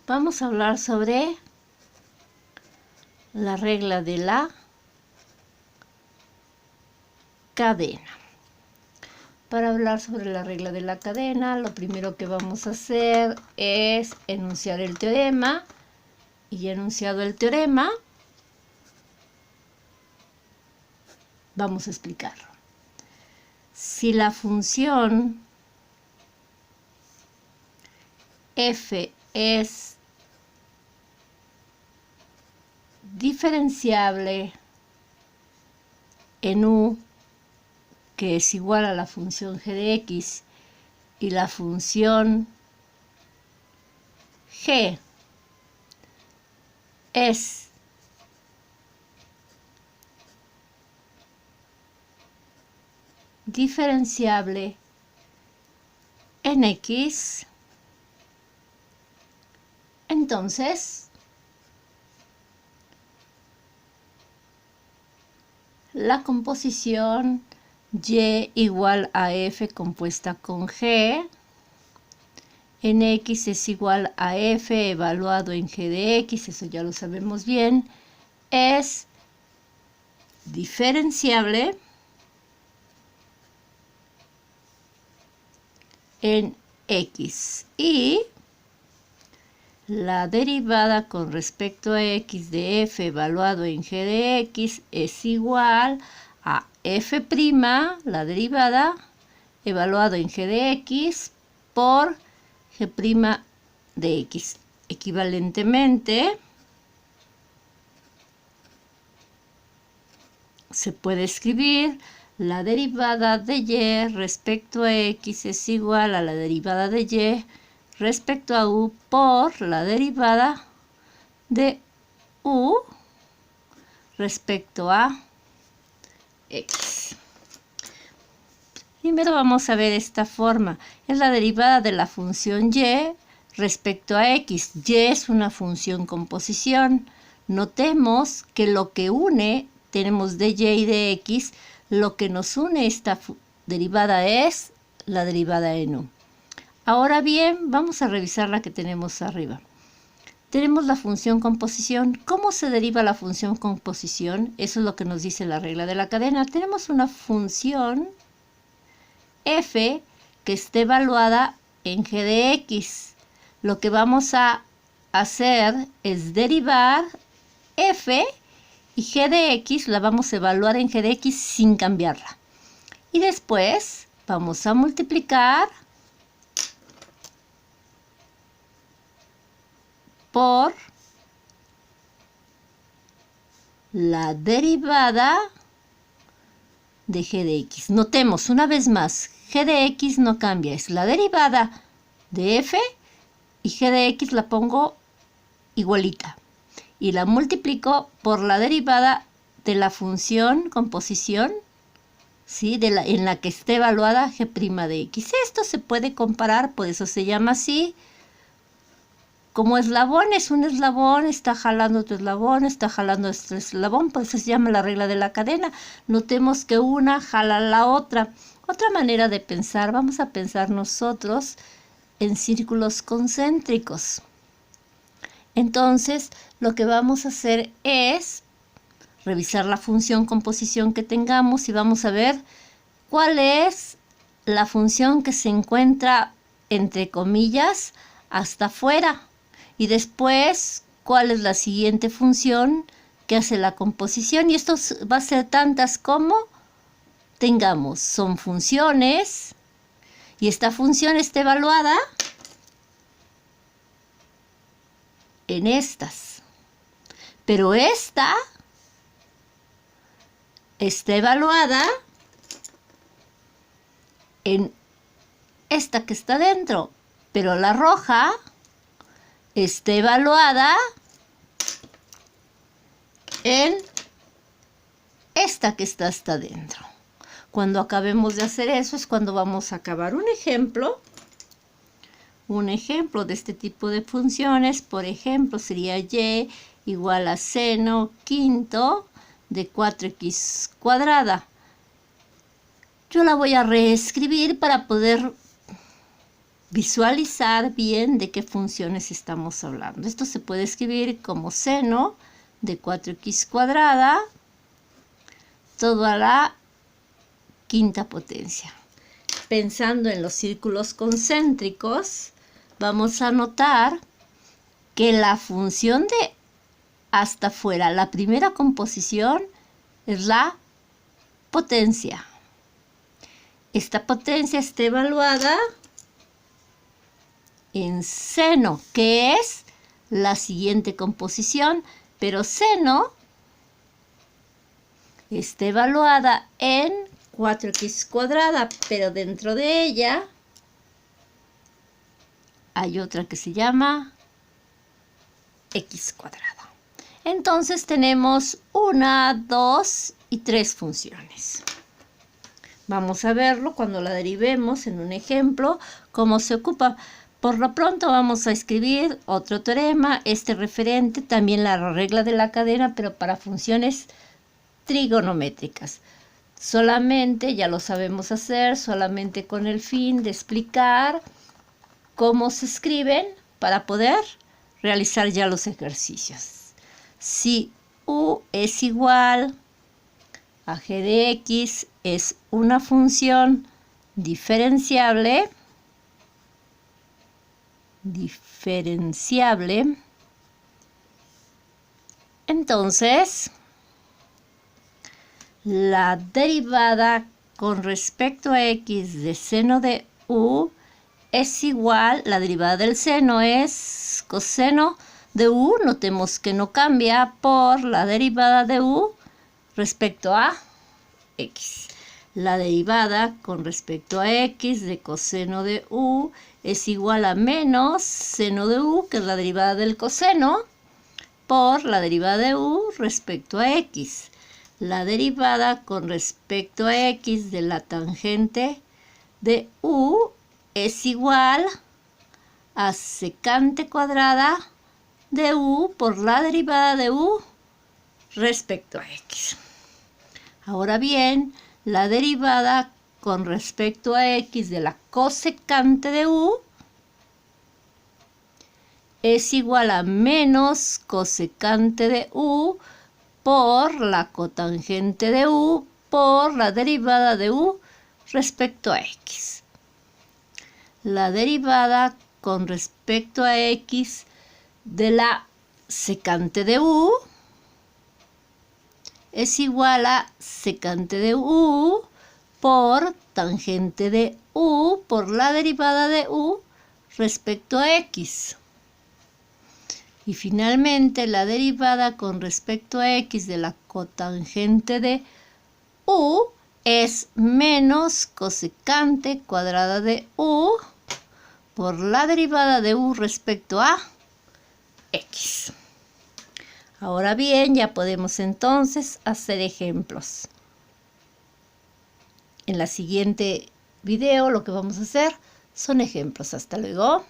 Vamos a hablar sobre la regla de la cadena. Para hablar sobre la regla de la cadena, lo primero que vamos a hacer es enunciar el teorema. Y enunciado el teorema, vamos a explicarlo. Si la función f es diferenciable en u, que es igual a la función g de x, y la función g es diferenciable en x, entonces la composición y igual a f compuesta con g en x es igual a f evaluado en g de x, eso ya lo sabemos bien, es diferenciable en x, y la derivada con respecto a x de f evaluado en g de x es igual a f', la derivada, evaluado en g de x por g' de x. Equivalentemente, se puede escribir la derivada de y respecto a x es igual a la derivada de y respecto a u por la derivada de u respecto a x. Primero vamos a ver esta forma. Es la derivada de la función y respecto a x. Y es una función composición. Notemos que lo que une, tenemos de y de x, lo que nos une esta derivada es la derivada en u. Ahora bien, vamos a revisar la que tenemos arriba. Tenemos la función composición. ¿Cómo se deriva la función composición? Eso es lo que nos dice la regla de la cadena. Tenemos una función f que esté evaluada en g de x. Lo que vamos a hacer es derivar f y g de x la vamos a evaluar en g de x sin cambiarla. Y después vamos a multiplicar por la derivada de g de x. Notemos una vez más, g de x no cambia, es la derivada de f y g de x la pongo igualita. Y la multiplico por la derivada de la función composición, ¿sí? En la que esté evaluada g' de x. Esto se puede comparar, por eso se llama así. Como eslabón, es un eslabón, está jalando otro eslabón, está jalando este eslabón, por eso se llama la regla de la cadena. Notemos que una jala la otra. Otra manera de pensar, vamos a pensar nosotros en círculos concéntricos. Entonces, lo que vamos a hacer es revisar la función composición que tengamos y vamos a ver cuál es la función que se encuentra, entre comillas, hasta afuera. Y después, cuál es la siguiente función que hace la composición. Y esto va a ser tantas como tengamos. Son funciones. Y esta función está evaluada en estas. Pero esta está evaluada en esta que está dentro. Pero la roja está evaluada en esta que está hasta adentro. Cuando acabemos de hacer eso es cuando vamos a acabar un ejemplo. Un ejemplo de este tipo de funciones, por ejemplo, sería y igual a seno quinto de 4x cuadrada. Yo la voy a reescribir para poder visualizar bien de qué funciones estamos hablando. Esto se puede escribir como seno de 4x cuadrada todo a la quinta potencia. Pensando en los círculos concéntricos, vamos a notar que la función de hasta afuera, la primera composición, es la potencia. Esta potencia está evaluada en seno, que es la siguiente composición, pero seno está evaluada en 4x cuadrada, pero dentro de ella hay otra que se llama x cuadrada. Entonces tenemos 1, 2 y 3 funciones. Vamos a verlo cuando la derivemos en un ejemplo, cómo se ocupa. Por lo pronto vamos a escribir otro teorema, este referente, también la regla de la cadena, pero para funciones trigonométricas. Solamente, ya lo sabemos hacer, solamente con el fin de explicar cómo se escriben para poder realizar ya los ejercicios. Si u es igual a g de x es una función diferenciable, entonces la derivada con respecto a x de seno de u es igual, la derivada del seno es coseno de u, notemos que no cambia, por la derivada de u respecto a x. La derivada con respecto a x de coseno de u es igual a menos seno de u, que es la derivada del coseno, por la derivada de u respecto a x. La derivada con respecto a x de la tangente de u es igual a secante cuadrada de u por la derivada de u respecto a x. Ahora bien, la derivada con respecto a x de la cosecante de u es igual a menos cosecante de u por la cotangente de u por la derivada de u respecto a x. La derivada con respecto a x de la secante de u es igual a secante de u por tangente de u por la derivada de u respecto a x. Y finalmente la derivada con respecto a x de la cotangente de u es menos cosecante cuadrada de u por la derivada de u respecto a x. Ahora bien, ya podemos entonces hacer ejemplos. En la siguiente video lo que vamos a hacer son ejemplos. Hasta luego.